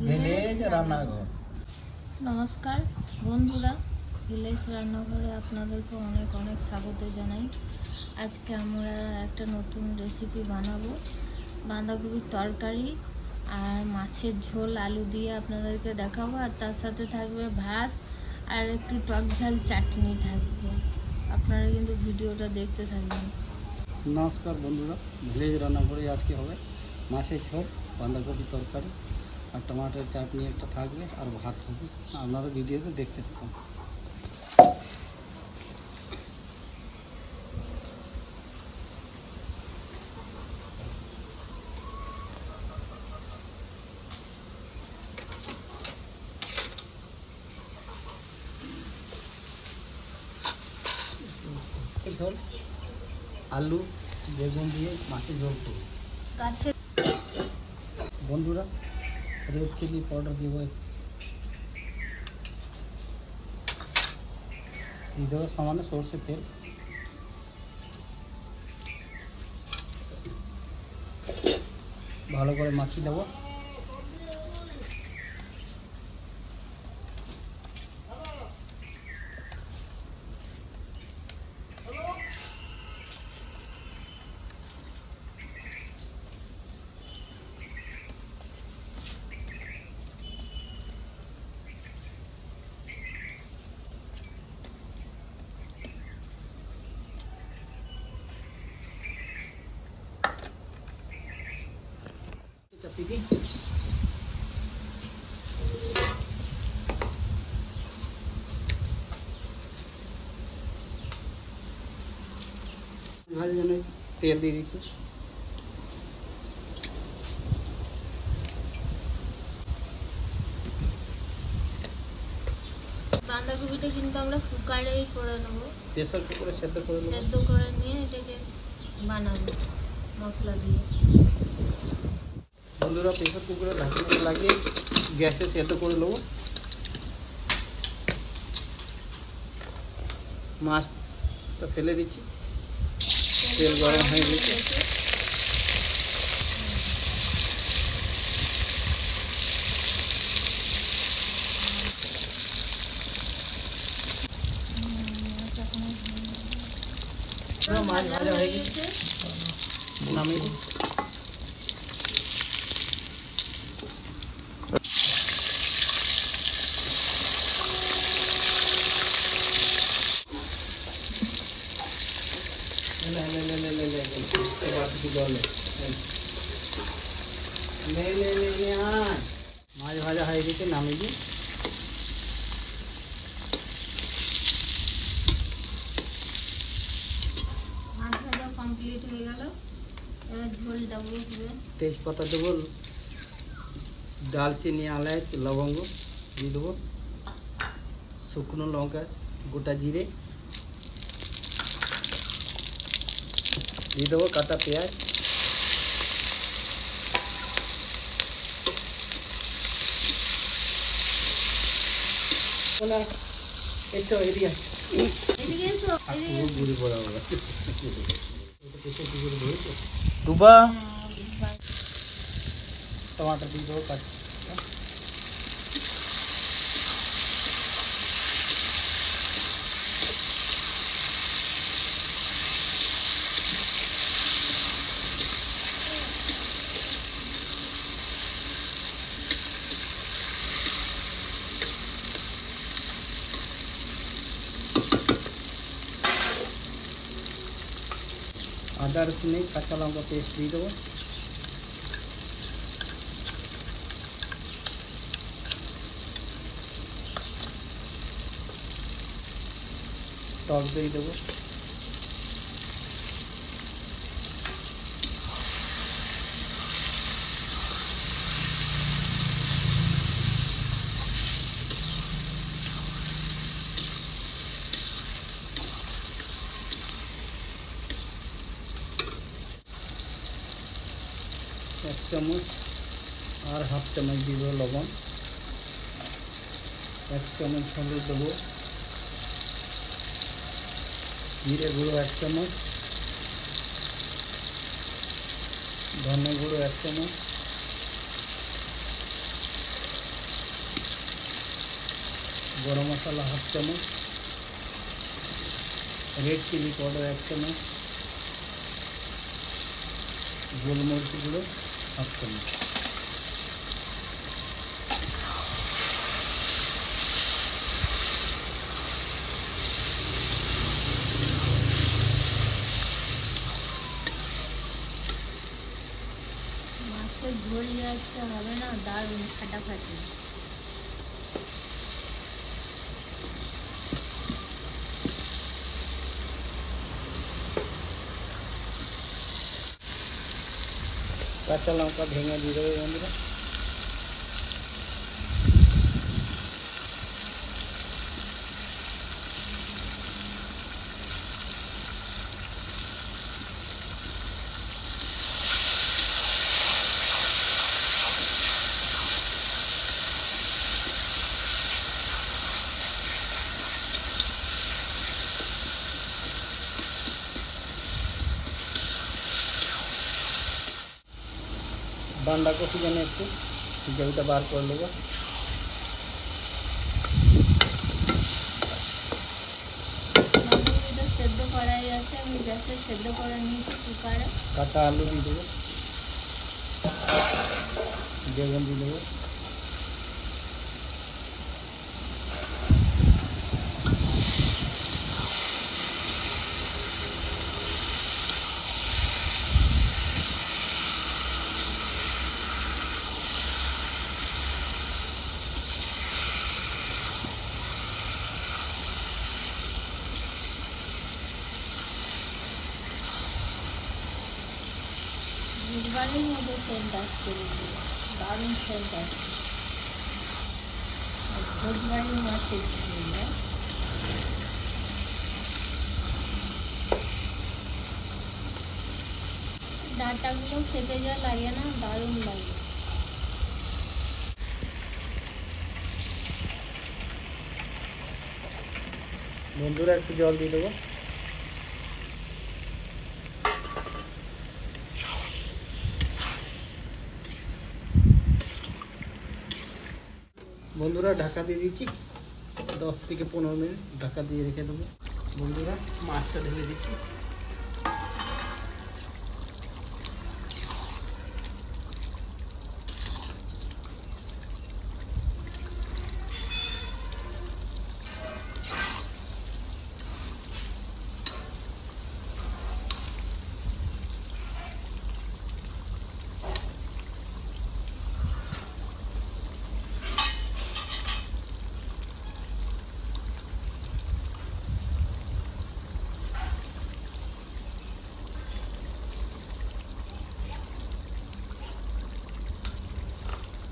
Village রান্নাঘর। নমস্কার বন্ধুরা, ভিলেজ রান্নাঘরে আপনাদেরকে অনেক অনেক স্বাগত জানাই। আজকে আমরা একটা নতুন রেসিপি বানাবো, বাঁধাকপির তরকারি আর মাছের ঝোল আলু দিয়ে আপনাদেরকে দেখাবো। আর তার সাথে থাকবে ভাত আর একটু টক ঝাল চাটনি থাকবে। আপনারা কিন্তু ভিডিওটা দেখতে থাকবেন। নমস্কার বন্ধুরা, ভিলেজ রান্নাঘরে আজকে হবে মাছের ঝোল, বাঁধাকপির তরকারি আর টমাটোর চাটনি একটা থাকবে আর ভাত হবে। আপনারা ভিডিওতে দেখতে থাকুন। ঝোল আলু বেগুন দিয়ে মাছের ঝোল করব বন্ধুরা। রেড চিলি পাউডার দিব, দিয়ে দেবো সামান্য সরষের তেল, ভালো করে মাখিয়ে দেবো। ভাজার জন্য তেল দিয়ে দিচ্ছি। বাঁধাকপিটা কিন্তু আমরা কুকারেই করে নেবো, প্রেসার কুকারে সেদ্ধ করে নেবো। সেদ্ধ করে নিয়ে এটাকে বানাবো মশলা দিয়ে। বন্ধুরা, প্রেসার কুকারে ঢাকনা লাগিয়ে গ্যাসে সেদ্ধ করে নেবো। মাছটা ফেলে দিচ্ছি, তেল গরম হয়ে গেছে। মাছ ভাজা হয়ে গেছে, নামিয়ে দিই। মাছ ভাজা হয়ে গেছে, নামিয়ে দিই। মাছ ভাজা কমপ্লিট হয়ে গেল, এবার ঝোল দেবো। তেজপাতা দেবো, দালচিনি, এলাচ, লবঙ্গ দিয়ে দেবো, শুকনো লঙ্কা, গোটা জিরে দিয়ে দেবো, কাটা পেঁয়াজ, একটু এরিয়া डूबा टमाटर दी दो कट। आदा रसुन काँचा लंका पेस्ट दी देव, टक दही देव, एक चामच और हाफ चामच दी दो लवण, एक चामच हलुद देव, জিরে গুঁড়ো 1 চামচ, ধনে গুঁড়ো 1 চামচ, গরম মশলা হাফ চামচ, রেড চিলি পাউডার 1 চামচ, গোলমরিচ গুঁড়ো হাফ চামচ। মাছের ঝোল একটা হবে না, দারুণ ফাটাফাটি। কাঁচা লঙ্কা ভেঙে দিয়ে দেবে বন্ধুরা। বাঁধাকপি যেন একটু জলটা বার করে নেবো। বাঁধাকপিটা সেদ্ধ করাই আছে, আমি গ্যাসে সেদ্ধ করে নিয়েছি কুকারে। কাটা আলু দিয়ে দেবো, বেগুন দিয়ে দেবো, বুধবারের মতো সেন্ট আসছে, দারুণ সেন্ট আসছে। বুধবারের মাছের ঝোল। ডাঁটাগুলো খেতে যা লাগে না, দারুণ লাগে। বন্ধুরা একটু জল দিয়ে দেবো। বন্ধুরা ঢাকা দিয়ে দিচ্ছি, 10 থেকে 15 মিনিট ঢাকা দিয়ে রেখে দেবো। বন্ধুরা মাছটা ঢেলে দিচ্ছি।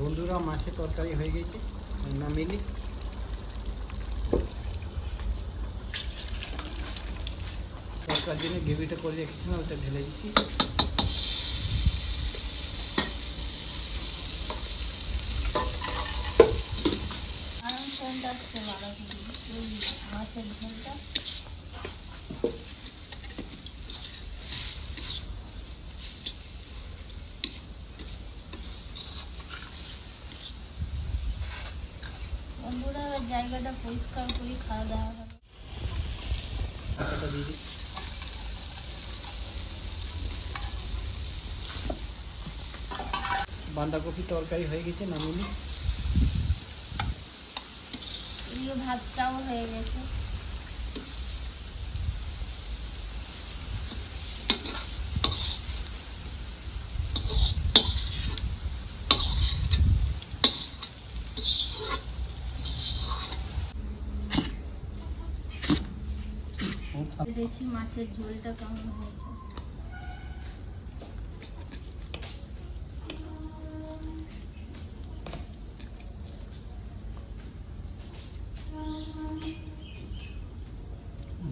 বন্ধুরা মাছের তরকারি হয়ে গেছে, নামিয়ে নিই। তরকারির জন্য গ্রেভিটা করে রেখেছিলাম, ওটা ঢেলে দিচ্ছি। দারুণ সেন্ট আসছে মাছের ঝোলটা। বন্ধুরা জায়গাটা পরিষ্কার করে খাওয়া দাওয়া হবে। ঢাকাটা দিয়ে দিই। বাঁধাকপি তরকারি হয়ে গেছে, নামিয়ে নিই। এদিকে ভাতটাও হয়ে গেছে। দেখি মাছের ঝোলটা কেমন হয়েছে।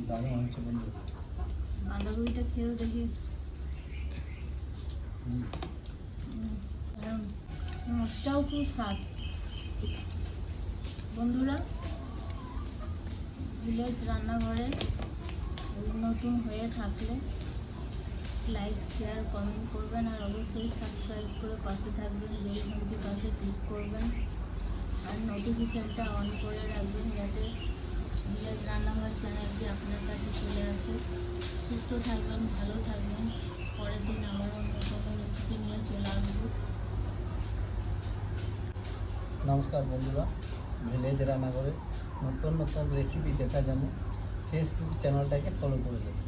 দারুণ হয়েছে বন্ধু। বাঁধাকপিটা খেয়েও দেখি। মাছটাও খুব স্বাদ। বন্ধুরা ভিলেজ রান্নাঘরে নতুন হয়ে থাকলে লাইক শেয়ার কমেন্ট করবেন, আর অবশ্যই সাবস্ক্রাইব করে পাশে থাকবেন, বেল ঘন্টির পাশে ক্লিক করবেন। আর নোটিফিকেশানটা অন করে রাখবেন যাতে ভিলেজ রান্নাঘর চ্যানেলটি আপনার কাছে চলে আসে। সুস্থ থাকবেন, ভালো থাকবেন। পরের দিন আবার অন্য কোনো রেসিপি নিয়ে চলে আসবো। নমস্কার বন্ধুরা, ভিলেজ রান্নাঘরে নতুন নতুন রেসিপি দেখার জন্য ফেসবুক চ্যানেলটাকে ফলো করে দেবেন।